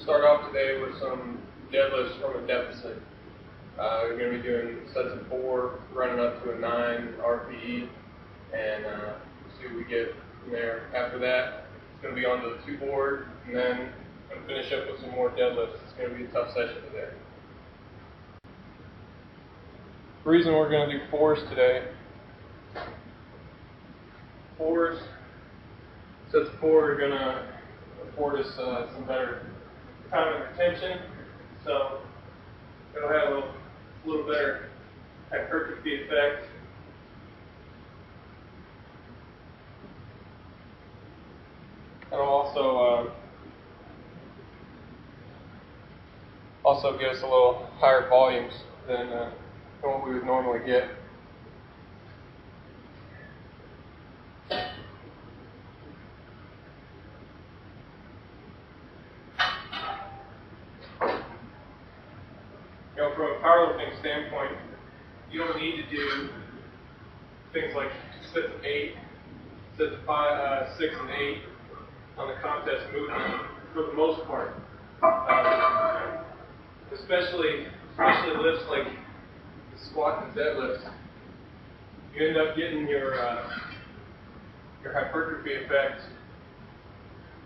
start off today with some deadlifts from a deficit. We're going to be doing sets of 4, running up to a 9 RPE, and see what we get from there. After that, it's going to be on the 2 board, and then I'm going to finish up with some more deadlifts. It's going to be a tough session today. The reason we're going to do 4s today, 4s, sets of 4 are going to afford us some better time and retention, so it'll have a little better hypertrophy effect. It'll also get us a little higher volumes than what we would normally get. From a powerlifting standpoint, you don't need to do things like sets of 8, sets of 5, 6, and 8 on the contest movement for the most part. Especially lifts like the squat and deadlifts, you end up getting your hypertrophy effect,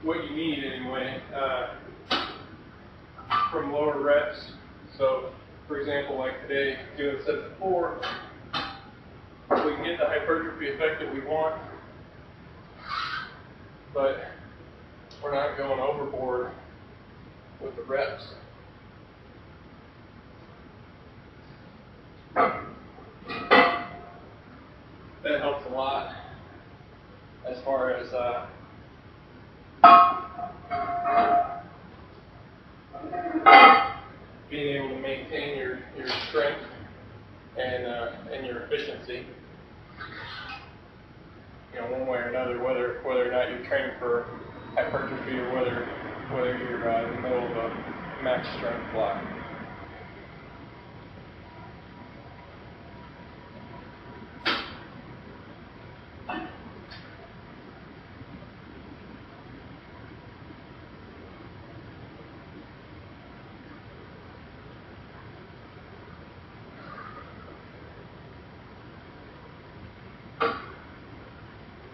what you need anyway, from lower reps. So, for example, like today, doing sets of 4, we can get the hypertrophy effect that we want, but we're not going overboard with the reps. That helps a lot as far as being able to maintain your strength and your efficiency. You know, one way or another, whether or not you're training for hypertrophy or whether you're in the middle of a max strength block.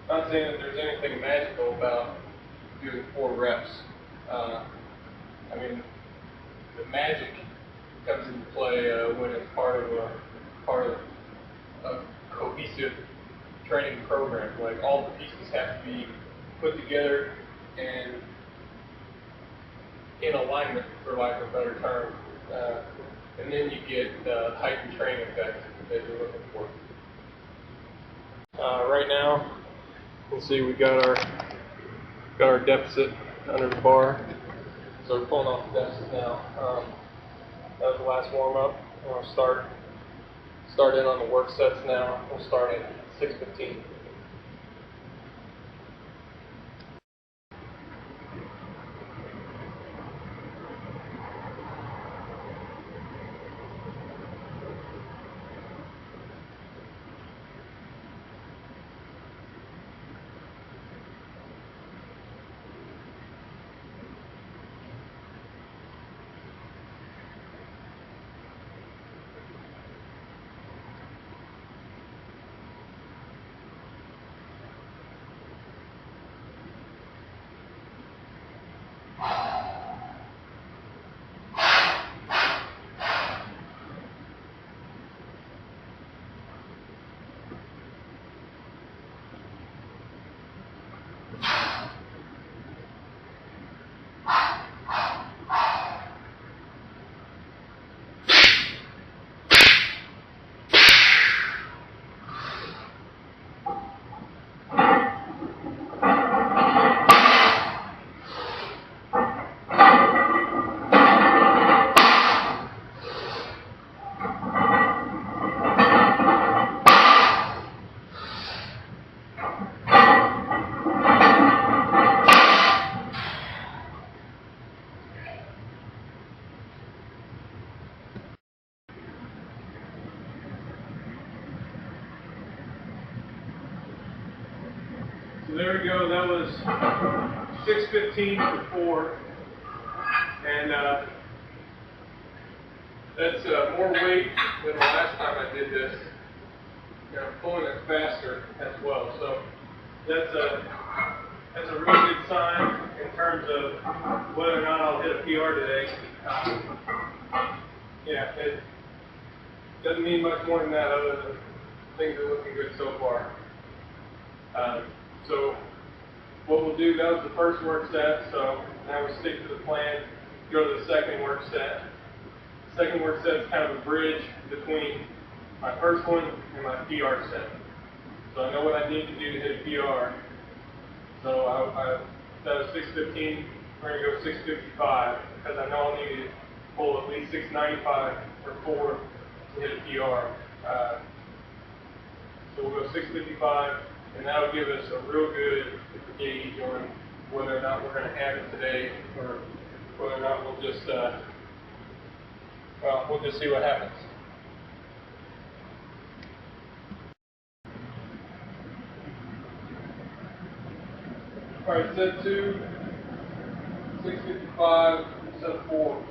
I'm not saying that there's anything magical about doing 4 reps. I mean, the magic comes into play when it's part of a cohesive training program. Like, all the pieces have to be put together and in alignment, for lack of a better term, and then you get the heightened training effect that you're looking for. Right now, you can see we got our deficit under the bar, so we're pulling off the deficit now. That was the last warm up. We're going to start in on the work sets now. We'll start at 6:15. So there we go, that was 6:15 for 4, and And that's more weight than the last time I did this. You know, pulling it faster as well. So that's a really good sign in terms of whether or not I'll hit a PR today. Yeah, it doesn't mean much more than that, other than things are looking good so far. So what we'll do, that was the first work set, so now we stick to the plan, go to the second work set. The second work set is kind of a bridge between my first one and my PR set. So I know what I need to do to hit a PR. So that was 615, we're going to go 655, because I know I'll need to pull at least 695 or 4 to hit a PR. So we'll go 655, and that'll give us a real good gauge on whether or not we're going to have it today, or whether or not we'll just see what happens. All right, set 2, 655, set 4.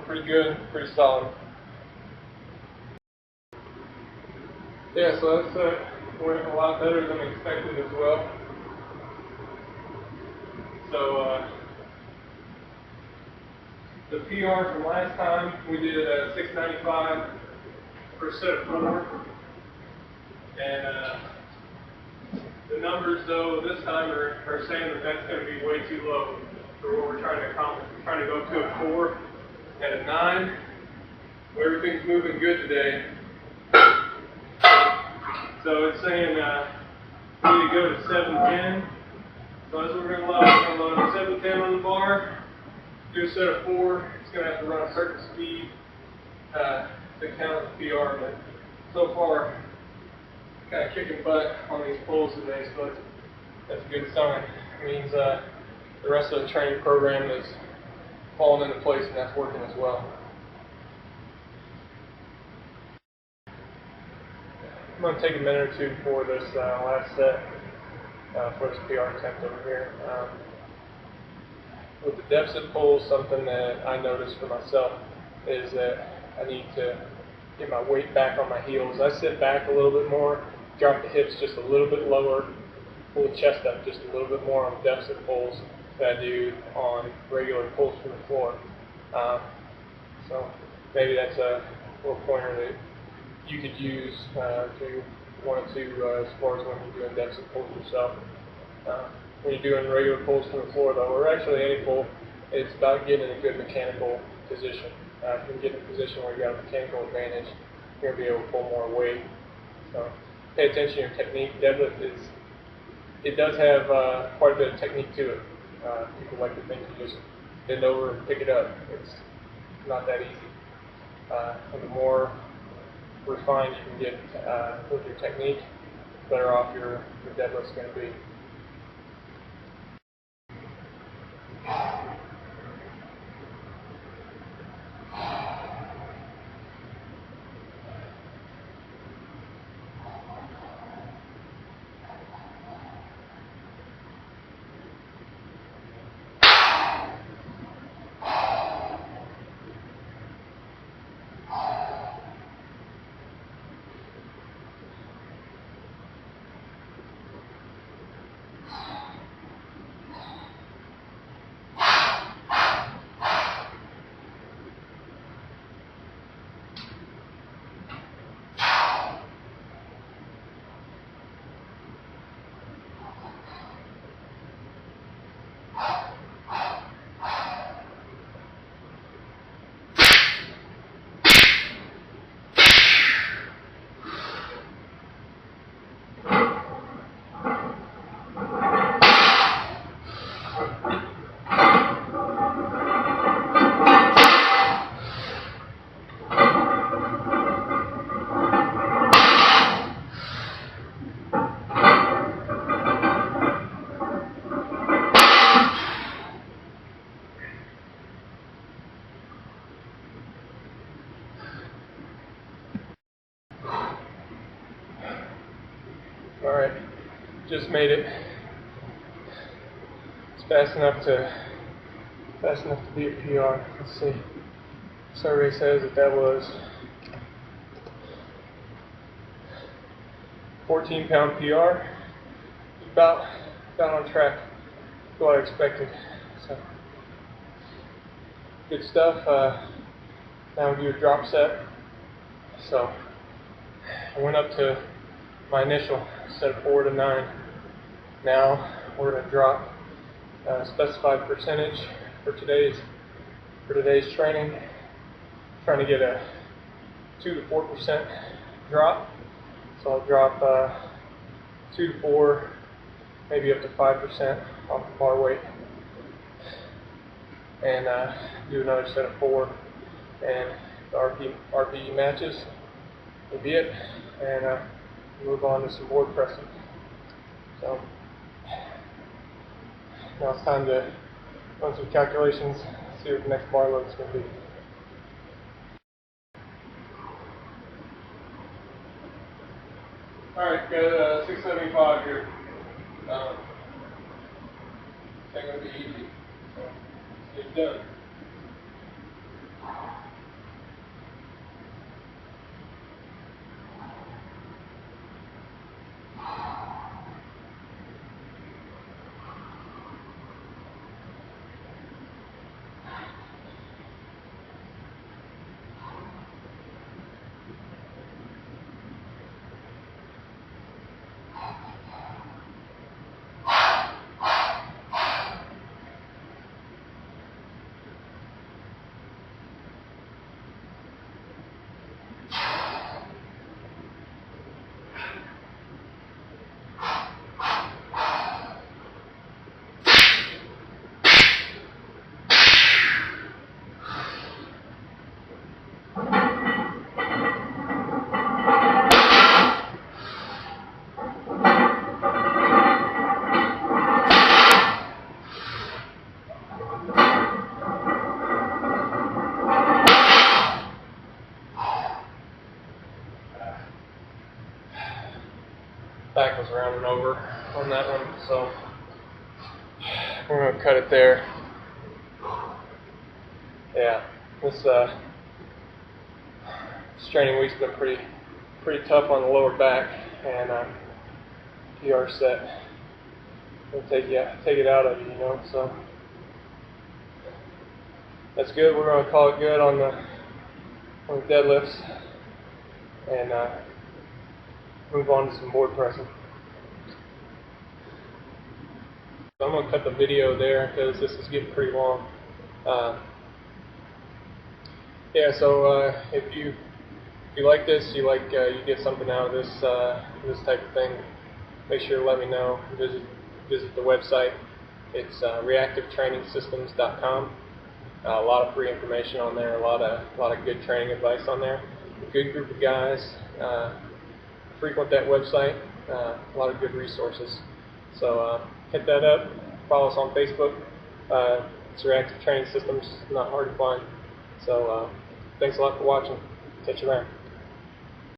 Pretty good, pretty solid. Yeah, so that's went a lot better than expected as well. So the PR from last time, we did 695 for a set of 4. And the numbers though this time are saying that that's going to be way too low for what we're trying to accomplish. We're trying to go to a 4 and a 9. Everything's moving good today. So it's saying we need to go to 710. So that's what we're going to load. We're going to load 710 on the bar, do a set of 4. It's going to have to run a certain speed to count the PR. But so far, kind of kicking butt on these pulls today, so that's a good sign. It means the rest of the training program is falling into place, and that's working as well. I'm going to take a minute or two for this last set for this PR attempt over here. With the deficit pulls, something that I noticed for myself is that I need to get my weight back on my heels. I sit back a little bit more, drop the hips just a little bit lower, pull the chest up just a little bit more on deficit pulls than I do on regular pulls from the floor. So maybe that's a little pointer that you could use if you wanted to as far as when you're doing deficit pulls yourself. When you're doing regular pulls from the floor though, or actually any pull, it's about getting in a good mechanical position. If you can get in a position where you got a mechanical advantage, you're going to be able to pull more weight. So pay attention to your technique. Deadlift it does have quite a bit of technique to it. People like to think you just bend over and pick it up. It's not that easy. And the more refined you can get with your technique, the better off your deadlift's going to be. Alright, just made it. It's fast enough to be a PR. Let's see. Survey says that was 14-pound PR. About on track with what I expected. So good stuff. Now we'll do a drop set. So I went up to my initial set of 4 to 9. Now we're going to drop a specified percentage for today's training. Trying to get a 2 to 4% drop. So I'll drop 2 to 4, maybe up to 5% off the bar weight, and do another set of 4, and the RPE matches will be it, and move on to some board pressing. So now it's time to run some calculations, see what the next bar load is going to be. Alright, got 675 here. It's not going to be easy. So, let's get it done. Back was rounding over on that one, so we're going to cut it there. Yeah, this training week's been pretty tough on the lower back, and PR set will take it out of you, you know. So that's good. We're going to call it good on the deadlifts, and move on to some board pressing. So I'm going to cut the video there because this is getting pretty long. Yeah, so if you like this, you get something out of this type of thing, make sure to let me know. Visit the website. It's reactivetrainingsystems.com. A lot of free information on there, a lot of good training advice on there. A good group of guys frequent that website. A lot of good resources. So hit that up. Follow us on Facebook. It's Reactive Training Systems. Not hard to find. So thanks a lot for watching. Catch you later.